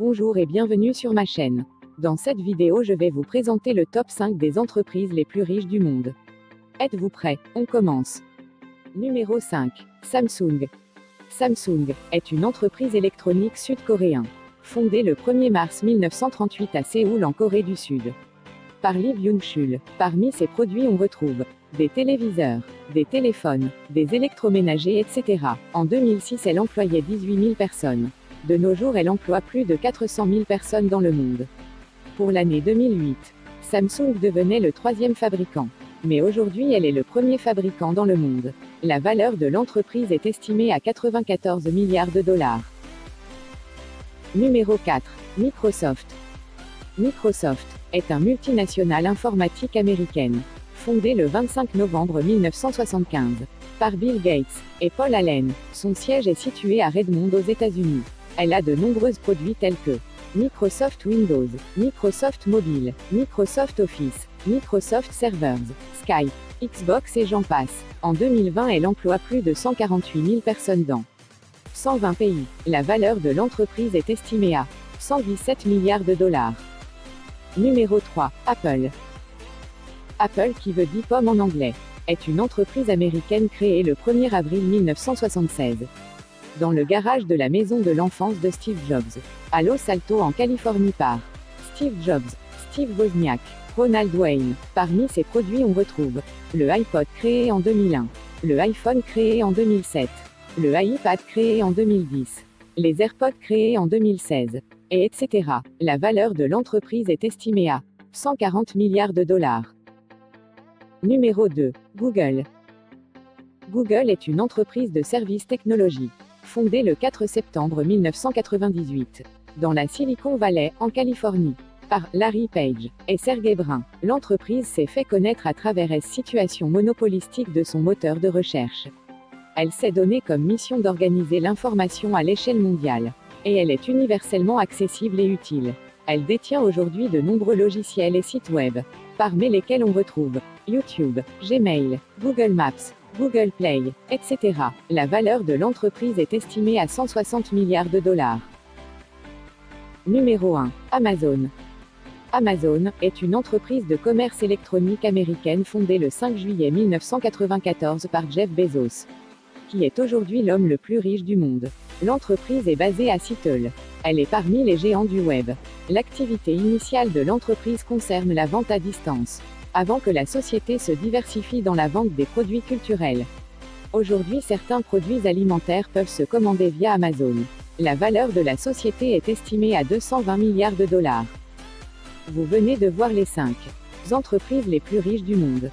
Bonjour et bienvenue sur ma chaîne. Dans cette vidéo, je vais vous présenter le top 5 des entreprises les plus riches du monde. Êtes-vous prêts? On commence. Numéro 5. Samsung. Samsung est une entreprise électronique sud-coréenne, fondée le 1er mars 1938 à Séoul en Corée du Sud. Par Lee Byung-chul. Parmi ses produits on retrouve des téléviseurs, des téléphones, des électroménagers, etc. En 2006, elle employait 18 000 personnes. De nos jours, elle emploie plus de 400 000 personnes dans le monde. Pour l'année 2008, Samsung devenait le 3e fabricant. Mais aujourd'hui, elle est le 1er fabricant dans le monde. La valeur de l'entreprise est estimée à 94 milliards de dollars. Numéro 4. Microsoft. Microsoft est un multinational informatique américaine, fondée le 25 novembre 1975 par Bill Gates et Paul Allen. Son siège est situé à Redmond aux États-Unis. Elle a de nombreux produits tels que Microsoft Windows, Microsoft Mobile, Microsoft Office, Microsoft Servers, Skype, Xbox et j'en passe. En 2020, elle emploie plus de 148 000 personnes dans 120 pays. La valeur de l'entreprise est estimée à 117 milliards de dollars. Numéro 3. Apple. Apple, qui veut dire pomme en anglais, est une entreprise américaine créée le 1er avril 1976. Dans le garage de la maison de l'enfance de Steve Jobs, à Los Altos en Californie par Steve Jobs, Steve Wozniak, Ronald Wayne. Parmi ses produits on retrouve le iPod créé en 2001, le iPhone créé en 2007, le iPad créé en 2010, les AirPods créés en 2016, et etc. La valeur de l'entreprise est estimée à 140 milliards de dollars. Numéro 2. Google. Google est une entreprise de services technologiques, fondée le 4 septembre 1998, dans la Silicon Valley, en Californie, par Larry Page et Sergey Brin. L'entreprise s'est fait connaître à travers sa situation monopolistique de son moteur de recherche. Elle s'est donnée comme mission d'organiser l'information à l'échelle mondiale. Et elle est universellement accessible et utile. Elle détient aujourd'hui de nombreux logiciels et sites web, parmi lesquels on retrouve YouTube, Gmail, Google Maps, Google Play, etc. La valeur de l'entreprise est estimée à 160 milliards de dollars. Numéro 1. Amazon. Amazon est une entreprise de commerce électronique américaine fondée le 5 juillet 1994 par Jeff Bezos, qui est aujourd'hui l'homme le plus riche du monde. L'entreprise est basée à Seattle. Elle est parmi les géants du web. L'activité initiale de l'entreprise concerne la vente à distance, avant que la société se diversifie dans la vente des produits culturels. Aujourd'hui, certains produits alimentaires peuvent se commander via Amazon. La valeur de la société est estimée à 220 milliards de dollars. Vous venez de voir les 5 entreprises les plus riches du monde.